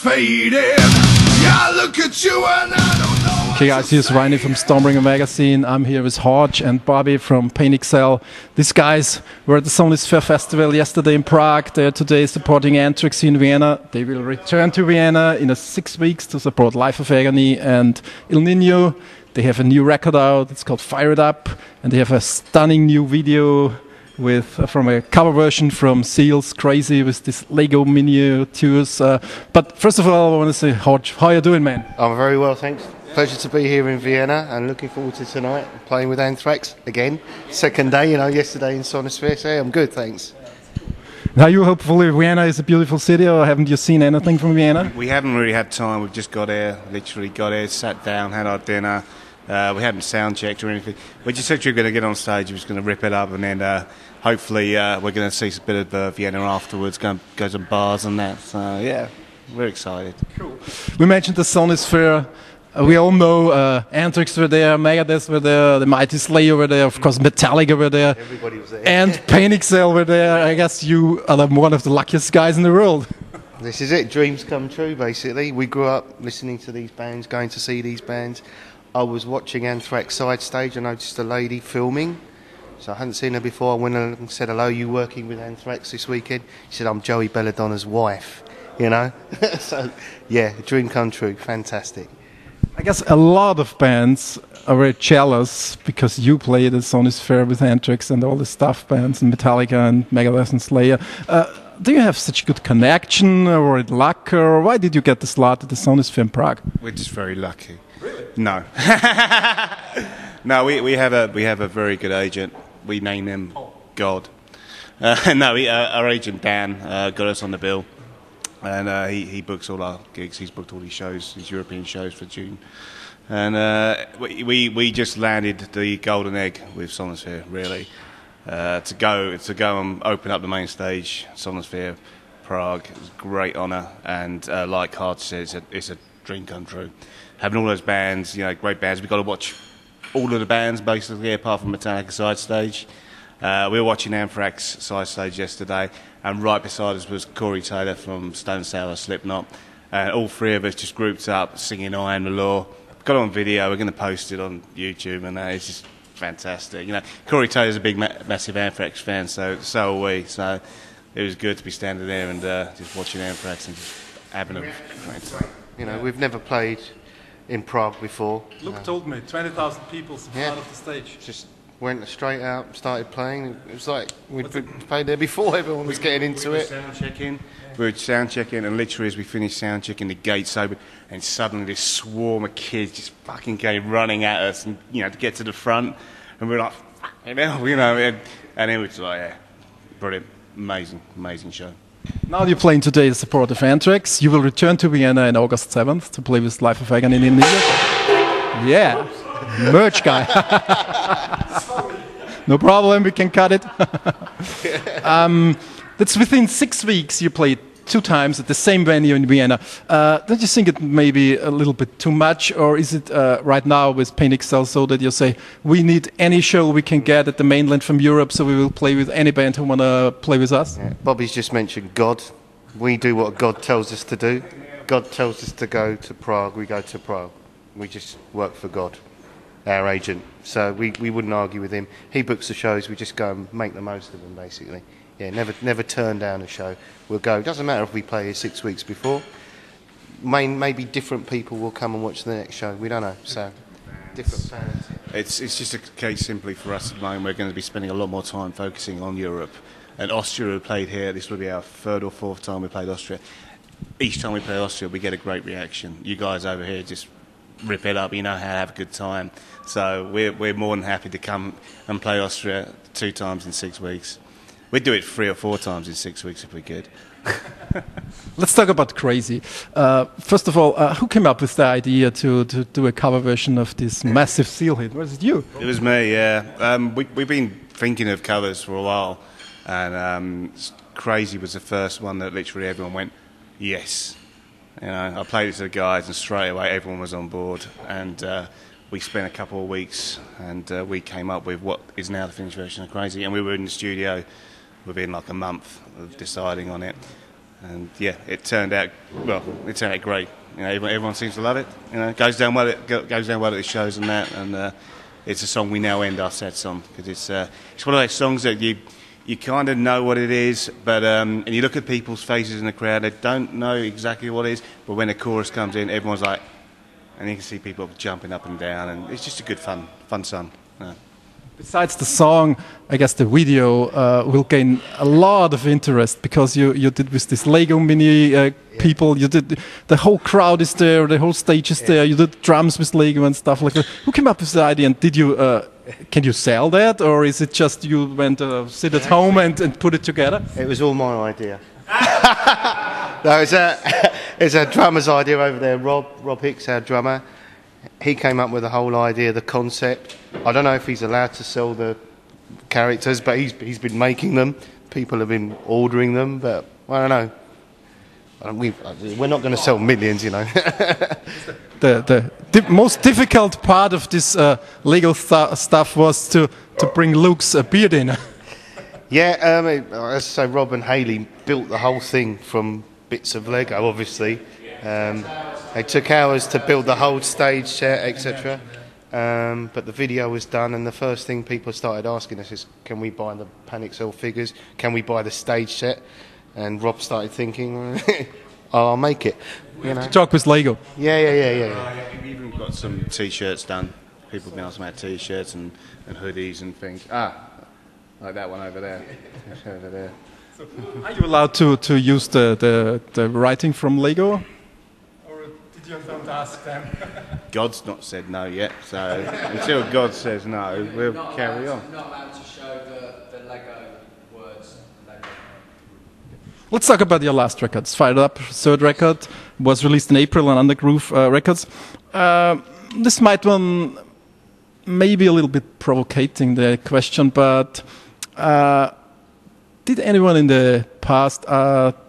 faded. Yeah, look at you and I don't know. Okay guys, here's Rainy from Stormbringer Magazine. I'm here with Harj and Bobby from Pain XL. These guys were at the Sonisphere Festival yesterday in Prague. They're today supporting Anthrax in Vienna. They will return to Vienna in 6 weeks to support Life of Agony and Il Niño. They have a new record out, it's called Fire It Up, and they have a stunning new video with from a cover version from Seals, Crazy, with this Lego miniatures. But first of all, I want to say, Harj, how are you doing, man? I'm very well, thanks. Pleasure to be here in Vienna and looking forward to tonight, playing with Anthrax again. Second day, yesterday in Sonisphere, so I'm good, thanks. Now you hopefully Vienna is a beautiful city, or haven't you seen anything from Vienna? We haven't really had time, we've just got here, literally got here, sat down, had our dinner. We hadn't sound checked or anything. We just said we were going to get on stage, we were just going to rip it up, and then hopefully we're going to see a bit of Vienna afterwards, go to some bars and that. So yeah, we're excited. Cool. We mentioned the Sonisphere. We all know Anthrax were there, Megadeth were there, the Mighty Slayer were there, of course Metallica were there. Everybody was there. And Pain XL were there. I guess you are one of the luckiest guys in the world. This is it, dreams come true basically. We grew up listening to these bands, going to see these bands. I was watching Anthrax side stage, I noticed a lady filming. So I hadn't seen her before. I went and said, hello, you working with Anthrax this weekend? She said, I'm Joey Belladonna's wife, So yeah, dream come true, fantastic. I guess a lot of bands are very jealous because you played at Sonisphere with Anthrax and all the stuff bands and Metallica and Megadeth and Slayer. Do you have such good connection or luck, or why did you get the slot at the Sonisphere in Prague? We're just very lucky. Really? No. No, we have a very good agent. We name him God. Our agent Dan got us on the bill, and he books all our gigs. He's booked all these shows, these European shows for June, and we just landed the golden egg with Sonisphere, really. To go and open up the main stage, Sonisphere, Prague. It was a great honour, and like Harj said, it's a dream come true. Having all those bands, great bands. We've got to watch all of the bands basically, apart from Metallica side stage. We were watching Anthrax side stage yesterday, and right beside us was Corey Taylor from Stone Sour, Slipknot, and all three of us just grouped up singing "I Am the Law." Got it on video. We're going to post it on YouTube, and it's just fantastic. Corey Taylor's a big, massive Anthrax fan, so are we. So it was good to be standing there and just watching Anthrax and just having a great time. We've never played in Prague before. Luke told me 20,000 people in front of the stage. Just went straight out, started playing. It was like we'd played there before. Everyone was getting into it. We were sound checking, and literally as we finished sound checking, the gates opened, and suddenly this swarm of kids just fucking came running at us, and to get to the front, and we were like, and it was like, yeah, brilliant, amazing show. Now you're playing today as support of Anthrax. You will return to Vienna on August 7th to play with Life of Agony in India. Yeah, merch guy. No problem, we can cut it. That's within 6 weeks you played 2 times at the same venue in Vienna. Don't you think it may be a little bit too much, or is it right now with Pain XL so that you say, we need any show we can get at the mainland from Europe, so we will play with any band who want to play with us? Yeah. Bobby's just mentioned God. We do what God tells us to do. God tells us to go to Prague, we go to Prague. We just work for God, our agent. So we wouldn't argue with him. He books the shows, we just go and make the most of them, basically. Yeah, never turn down a show. We'll go. Doesn't matter if we play here 6 weeks before. Maybe different people will come and watch the next show. We don't know. So different fans. It's just a case simply for us at the moment. We're going to be spending a lot more time focusing on Europe. And Austria, we played here. This will be our 3rd or 4th time we played Austria. Each time we play Austria, we get a great reaction. You guys over here just rip it up. You know how to have a good time. So we're more than happy to come and play Austria 2 times in 6 weeks. We'd do it 3 or 4 times in 6 weeks if we could. Let's talk about Crazy. First of all, who came up with the idea to do a cover version of this massive Seal hit? Was it you? It was me, yeah. We've been thinking of covers for a while, and Crazy was the first one that literally everyone went, yes. I played it to the guys, and straight away everyone was on board. And we spent a couple of weeks, and we came up with what is now the finished version of Crazy. And we were in the studio within like a month of deciding on it. And yeah, it turned out great. You know, everyone seems to love it. You know, goes down well at the shows and that. And it's a song we now end our sets on because it's one of those songs that you kind of know what it is, but and you look at people's faces in the crowd, they don't know exactly what it is. But when the chorus comes in, everyone's like, and you can see people jumping up and down, and it's just a good fun song. Yeah. Besides the song, I guess the video will gain a lot of interest because you did with this Lego Mini people. You did the whole crowd is there, the whole stage is there. You did drums with Lego and stuff like that. Who came up with the idea? And did you can you sell that, or is it just you went sit at home and put it together? It was all my idea. No, it's a drummer's idea over there. Rob Hicks, our drummer. He came up with the whole idea, the concept. I don't know if he's allowed to sell the characters, but he's been making them. People have been ordering them, but I don't know. We're not going to sell millions, you know. The most difficult part of this Lego stuff was to bring Luke's beard in. Yeah, as I say, Rob and Hayley built the whole thing from bits of Lego, obviously. They took hours to build the whole stage set, etc. But the video was done, and the first thing people started asking us is, can we buy the Panic Cell figures? Can we buy the stage set? And Rob started thinking, I'll make it. You know? To talk with Lego. Yeah. We've even got some T-shirts done. People have been asking about T-shirts and hoodies and things. Like that one over there. Over there. So, are you allowed to use the writing from Lego? Or did you don't ask them? God's not said no yet, so until God says no, we'll carry on. Not allowed to show the Lego words. Lego. Let's talk about your last records. Fired Up, third record, was released in April on Undergroove Records. This might one maybe a little bit provocating the question, but did anyone in the past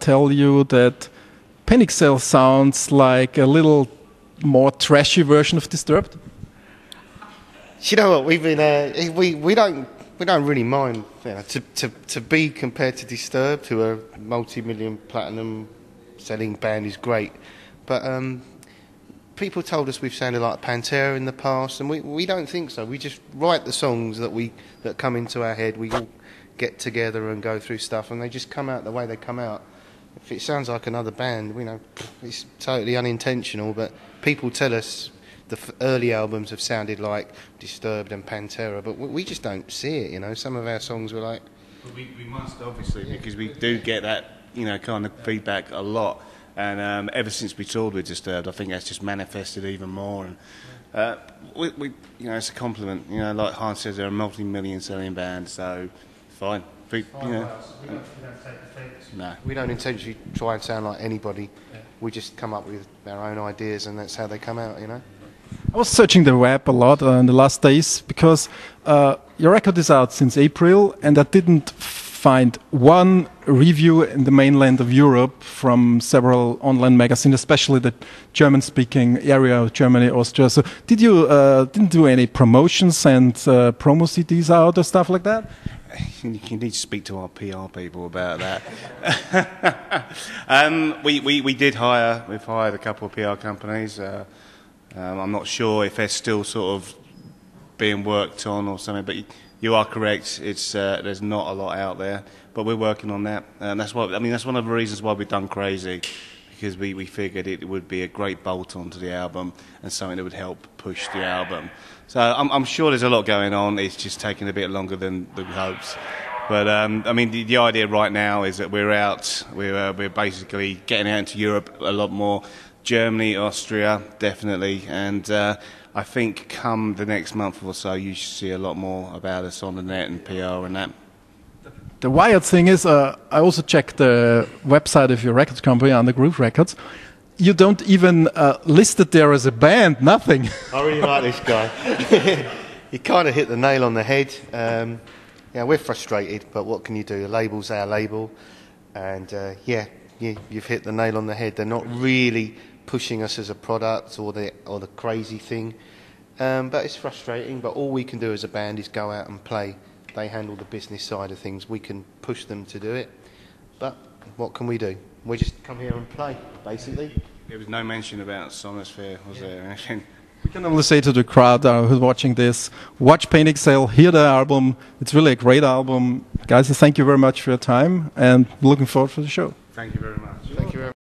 tell you that Panic Cell sounds like a little more trashy version of Disturbed? You know what? We've been we don't really mind, you know, to be compared to Disturbed, who are a multi-million platinum selling band, is great. But people told us we've sounded like Pantera in the past, and we don't think so. We just write the songs that come into our head. We all get together and go through stuff, and they just come out the way they come out. If it sounds like another band, you know, it's totally unintentional, but people tell us the early albums have sounded like Disturbed and Pantera, but we just don't see it, you know. Some of our songs were like... Well, we must, obviously, because we do get that, you know, kind of feedback a lot. And ever since we toured with Disturbed, I think that's just manifested even more. And we you know, it's a compliment. You know, like Hans says, they're a multi-million selling band, so fine. You know, no. We don't intentionally try and sound like anybody. Yeah. We just come up with our own ideas, and that's how they come out, you know. I was searching the web a lot in the last days because your record is out since April, and I didn't find one review in the mainland of Europe from several online magazines, especially the German-speaking area of Germany, Austria. So did you didn't do any promotions and promo CDs out or stuff like that? You need to speak to our PR people about that. We've hired a couple of PR companies. I'm not sure if they're still sort of being worked on or something, but you are correct. It's there's not a lot out there, but we're working on that, and that's why. I mean, that's one of the reasons why we've done Crazy, because we figured it would be a great bolt onto the album and something that would help push the album. So I'm sure there's a lot going on. It's just taking a bit longer than we hoped. But I mean, the idea right now is that we're out. We're basically getting out into Europe a lot more. Germany, Austria, definitely, and I think come the next month or so, you should see a lot more about us on the net and PR and that. The wild thing is, I also checked the website of your records company, Undergroove Records. You don't even list it there as a band, nothing. I really like this guy. He kind of hit the nail on the head. Yeah, we're frustrated, but what can you do? The label's our label, and you've hit the nail on the head. They're not really pushing us as a product or the crazy thing, but it's frustrating. But all we can do as a band is go out and play. They handle the business side of things. We can push them to do it, but what can we do? We just come here and play, basically. There was no mention about Sonosphere, was there? Anything? We can only say to the crowd who's watching this, watch Pain Excel, hear the album. It's really a great album. Guys, thank you very much for your time, and looking forward for the show. Thank you very much. Thank you very much.